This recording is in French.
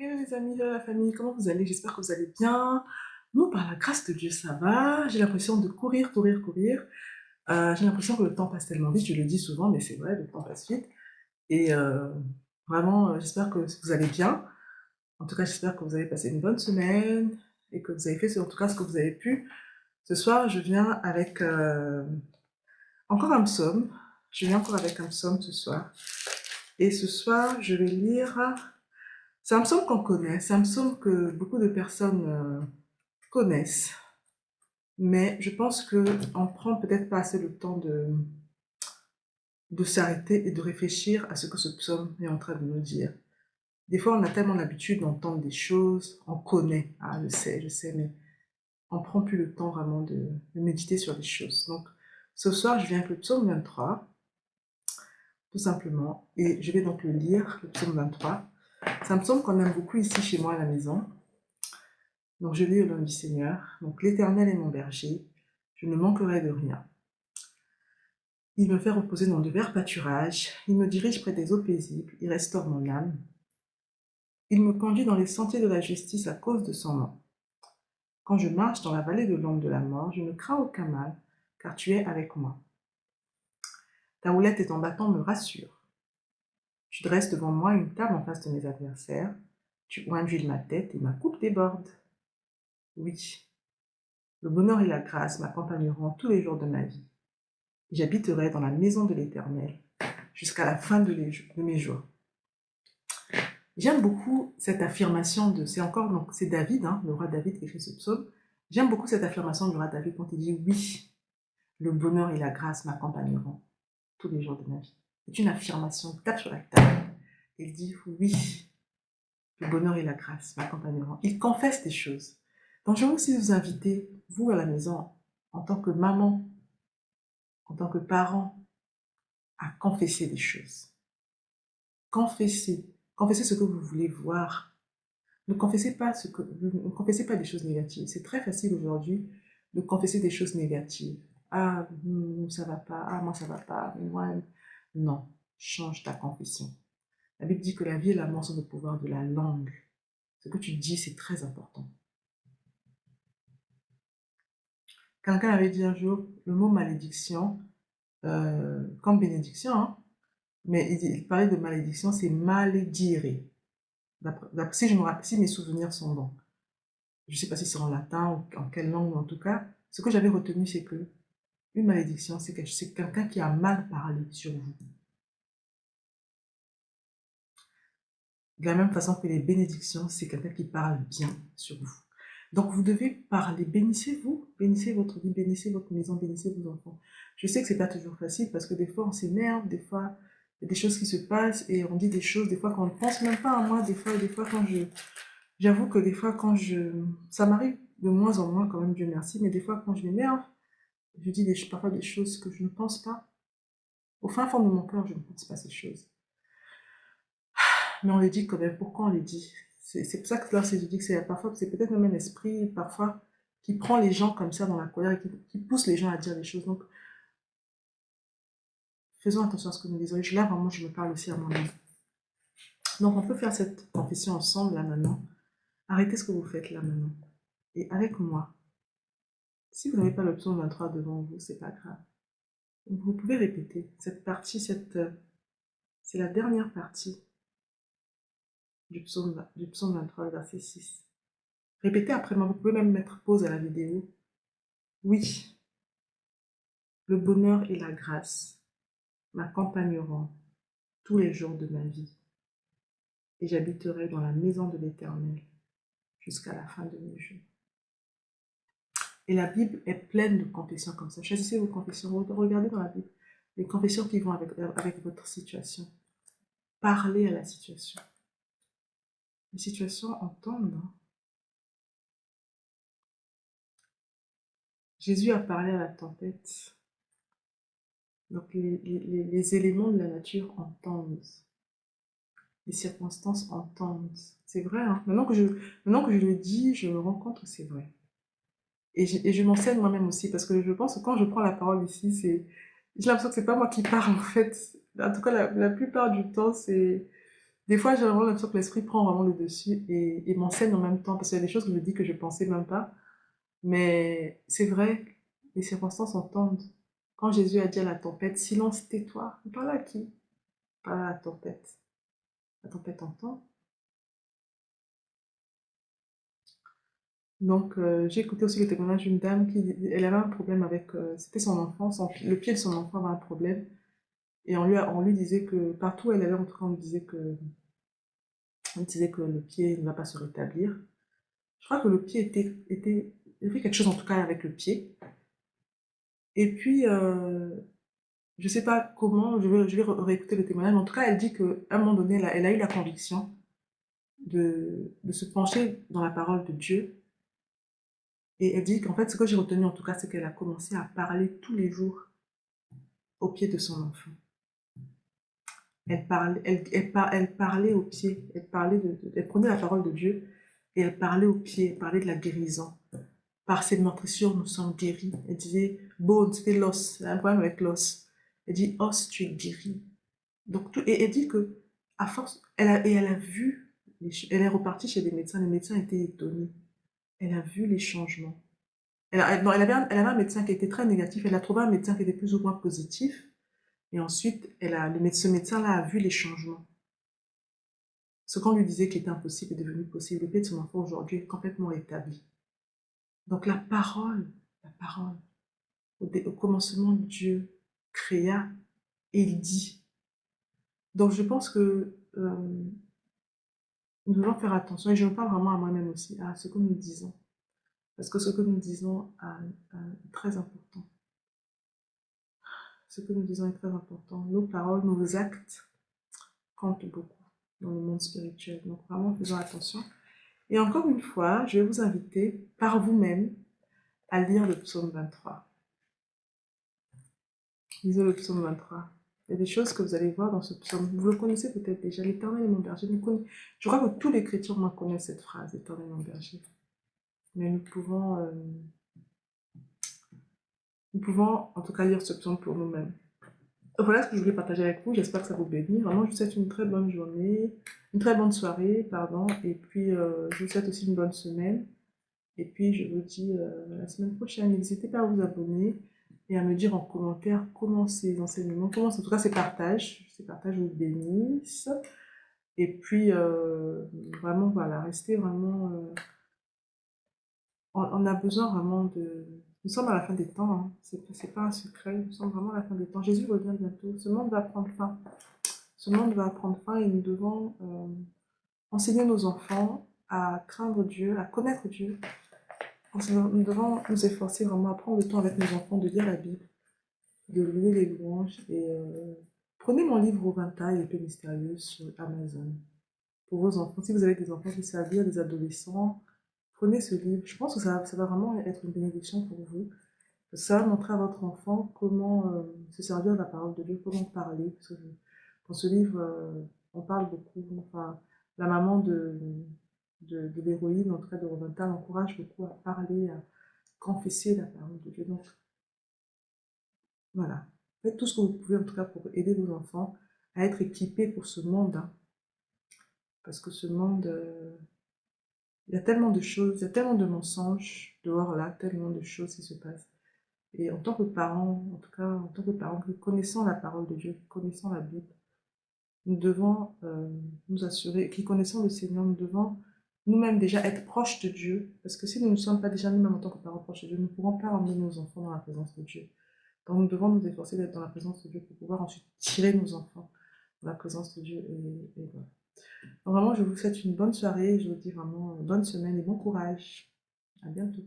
Hello les amis, hello la famille, comment vous allez? J'espère que vous allez bien. Nous, par la grâce de Dieu, ça va. J'ai l'impression de courir, courir, courir. J'ai l'impression que le temps passe tellement vite, je le dis souvent, mais c'est vrai, le temps passe vite. Et vraiment, j'espère que vous allez bien. En tout cas, j'espère que vous avez passé une bonne semaine et que vous avez fait en tout cas ce que vous avez pu. Ce soir, je viens avec encore un psaume. Je viens encore avec un psaume ce soir. Et ce soir, je vais lire. C'est un psaume qu'on connaît, c'est un psaume que beaucoup de personnes connaissent, mais je pense qu'on prend peut-être pas assez le temps de s'arrêter et de réfléchir à ce que ce psaume est en train de nous dire. Des fois, on a tellement l'habitude d'entendre des choses, on connaît, ah, je sais, mais on prend plus le temps vraiment de méditer sur les choses. Donc, ce soir, je viens avec le psaume 23, tout simplement, et je vais donc le lire, le psaume 23. C'est un psaume qu'on aime beaucoup ici chez moi à la maison. Donc, je lis au nom du Seigneur. Donc, l'Éternel est mon berger, je ne manquerai de rien. Il me fait reposer dans de verts pâturages, il me dirige près des eaux paisibles, il restaure mon âme. Il me conduit dans les sentiers de la justice à cause de son nom. Quand je marche dans la vallée de l'ombre de la mort, je ne crains aucun mal, car tu es avec moi. Ta houlette et ton bâton me rassurent. Tu dresses devant moi une table en face de mes adversaires, tu induis ma tête et ma coupe déborde. Oui, le bonheur et la grâce m'accompagneront tous les jours de ma vie. J'habiterai dans la maison de l'Éternel jusqu'à la fin de mes jours. J'aime beaucoup cette affirmation c'est encore, donc c'est David, hein, le roi David qui écrit ce psaume. J'aime beaucoup cette affirmation du roi David quand il dit oui, le bonheur et la grâce m'accompagneront tous les jours de ma vie. C'est une affirmation, il tape sur la table. Il dit oui, le bonheur et la grâce m'accompagneront. Il confesse des choses. Donc je veux aussi vous inviter, vous à la maison, en tant que maman, en tant que parent, à confesser des choses. Confessez. Confessez ce que vous voulez voir. Ne confessez pas, ne confessez pas des choses négatives. C'est très facile aujourd'hui de confesser des choses négatives. Ah, ça va pas. Ah, moi, ça va pas. Moi, non. Change ta confession. La Bible dit que la vie et la mort sont le pouvoir de la langue. Ce que tu dis, c'est très important. Quelqu'un avait dit un jour le mot malédiction, comme bénédiction, hein, mais il parlait de malédiction, c'est maledire. Si mes souvenirs sont bons. Je ne sais pas si c'est en latin ou en quelle langue, mais en tout cas, ce que j'avais retenu, c'est que une malédiction, c'est quelqu'un qui a mal parlé sur vous. De la même façon que les bénédictions, c'est quelqu'un qui parle bien sur vous. Donc vous devez parler, bénissez-vous, bénissez votre vie, bénissez votre maison, bénissez vos enfants. Je sais que c'est pas toujours facile parce que des fois on s'énerve, des fois il y a des choses qui se passent et on dit des choses, des fois qu'on ne pense même pas à moi, des fois quand j'avoue que des fois ça m'arrive de moins en moins quand même, Dieu merci, mais des fois quand je m'énerve, je dis parfois des choses que je ne pense pas. Au fin fond de mon cœur, je ne pense pas ces choses. Mais on les dit quand même. Pourquoi on les dit? C'est pour ça que là, je dis que c'est peut-être même un esprit, parfois, qui prend les gens comme ça dans la colère et qui pousse les gens à dire des choses. Donc, faisons attention à ce que nous disons. Et là, vraiment, je me parle aussi à moi-même. Donc, on peut faire cette confession ensemble, là, maintenant. Arrêtez ce que vous faites, là, maintenant. Et avec moi. Si vous n'avez pas le psaume 23 devant vous, c'est pas grave. Vous pouvez répéter cette partie, c'est la dernière partie du psaume 23, verset 6. Répétez après moi, vous pouvez même mettre pause à la vidéo. Oui, le bonheur et la grâce m'accompagneront tous les jours de ma vie et j'habiterai dans la maison de l'Éternel jusqu'à la fin de mes jours. Et la Bible est pleine de confessions comme ça. Choisissez vos confessions, regardez dans la Bible les confessions qui vont avec votre situation. Parlez à la situation. Les situations entendent. Hein. Jésus a parlé à la tempête. Donc les éléments de la nature entendent. Les circonstances entendent. C'est vrai, hein. Maintenant que je le dis, je me rends compte que c'est vrai. Et je m'enseigne moi-même aussi, parce que je pense que quand je prends la parole ici, j'ai l'impression que c'est pas moi qui parle en fait. En tout cas, la plupart du temps, Des fois, j'ai vraiment l'impression que l'esprit prend vraiment le dessus et m'enseigne en même temps, parce qu'il y a des choses que je dis que je pensais même pas. Mais c'est vrai, les circonstances entendent. Quand Jésus a dit à la tempête, silence, tais-toi, il parle à qui? Il parle à la tempête. La tempête entend. Donc, j'ai écouté aussi le témoignage d'une dame elle avait un problème avec, c'était son enfant, le pied de son enfant avait un problème. Et on lui disait que, partout où elle allait, en tout cas, on lui disait que le pied ne va pas se rétablir. Je crois que le pied il y avait quelque chose en tout cas avec le pied. Et puis, je sais pas comment, je vais réécouter le témoignage, mais en tout cas, elle dit qu'à un moment donné, elle a eu la conviction de se pencher dans la parole de Dieu. Et elle dit qu'en fait, ce que j'ai retenu en tout cas, c'est qu'elle a commencé à parler tous les jours au pied de son enfant. Elle parlait au pied, elle prenait la parole de Dieu et elle parlait au pied, elle parlait de la guérison. Par ses meurtrissures, nous sommes guéris. Elle disait, bone, c'était l'os, elle a un problème avec l'os. Elle dit, os, tu es guéri. Donc, et elle dit que, à force, elle a vu, elle est repartie chez les médecins étaient étonnés. Elle a vu les changements. Non, elle avait un médecin qui était très négatif, elle a trouvé un médecin qui était plus ou moins positif, et ensuite, ce médecin-là a vu les changements. Ce qu'on lui disait qui était impossible est devenu possible. Le pied de son enfant aujourd'hui est complètement établi. Donc la parole, au commencement, Dieu créa et il dit. Donc je pense que nous devons faire attention, et je me parle vraiment à moi-même aussi, à ce que nous disons. Parce que ce que nous disons est très important. Ce que nous disons est très important. Nos paroles, nos actes comptent beaucoup dans le monde spirituel. Donc vraiment, faisons attention. Et encore une fois, je vais vous inviter par vous-même à lire le psaume 23. Lisez le psaume 23. Il y a des choses que vous allez voir dans ce psaume. Vous le connaissez peut-être déjà. L'Éternel est mon berger. Je crois que tous les chrétiens connaissent cette phrase, l'Éternel est mon berger. Mais nous pouvons en tout cas lire ce psaume pour nous-mêmes. Voilà ce que je voulais partager avec vous. J'espère que ça vous bénit. Vraiment, je vous souhaite une très bonne journée, une très bonne soirée, pardon. Et puis, je vous souhaite aussi une bonne semaine. Et puis, je vous dis la semaine prochaine. N'hésitez pas à vous abonner et à me dire en commentaire comment ces enseignements, en tout cas ces partages vous bénissent. Et puis, vraiment, voilà, restez vraiment... on a besoin vraiment de... Nous sommes à la fin des temps, hein. C'est pas un secret, nous sommes vraiment à la fin des temps. Jésus revient bientôt, ce monde va prendre fin. Ce monde va prendre fin et nous devons enseigner nos enfants à craindre Dieu, à connaître Dieu. Nous devons nous efforcer vraiment à prendre le temps avec nos enfants de lire la Bible, de louer les louanges. Et prenez mon livre Au Ventail, épée mystérieuse sur Amazon. Pour vos enfants, si vous avez des enfants qui savent lire, des adolescents, prenez ce livre. Je pense que ça va vraiment être une bénédiction pour vous. Ça va montrer à votre enfant comment se servir de la parole de Dieu, comment parler. Parce que dans ce livre, on parle beaucoup. Enfin, la maman de l'héroïne, en tout cas de Rovental, encourage beaucoup à parler, à confesser la parole de Dieu. Donc, voilà. Faites tout ce que vous pouvez, en tout cas, pour aider vos enfants à être équipés pour ce monde. Hein. Parce que ce monde, il y a tellement de choses, il y a tellement de mensonges dehors là, tellement de choses qui se passent. Et en tant que parents, en tout cas, en tant que parents, connaissant la parole de Dieu, connaissant la Bible, nous devons nous assurer, qui connaissons le Seigneur, nous devons nous-mêmes déjà être proches de Dieu. Parce que si nous ne sommes pas déjà nous-mêmes en tant que parents proches de Dieu, nous ne pourrons pas emmener nos enfants dans la présence de Dieu. Donc nous devons nous efforcer d'être dans la présence de Dieu pour pouvoir ensuite tirer nos enfants dans la présence de Dieu. Et voilà. Donc vraiment, je vous souhaite une bonne soirée, je vous dis vraiment bonne semaine et bon courage. À bientôt.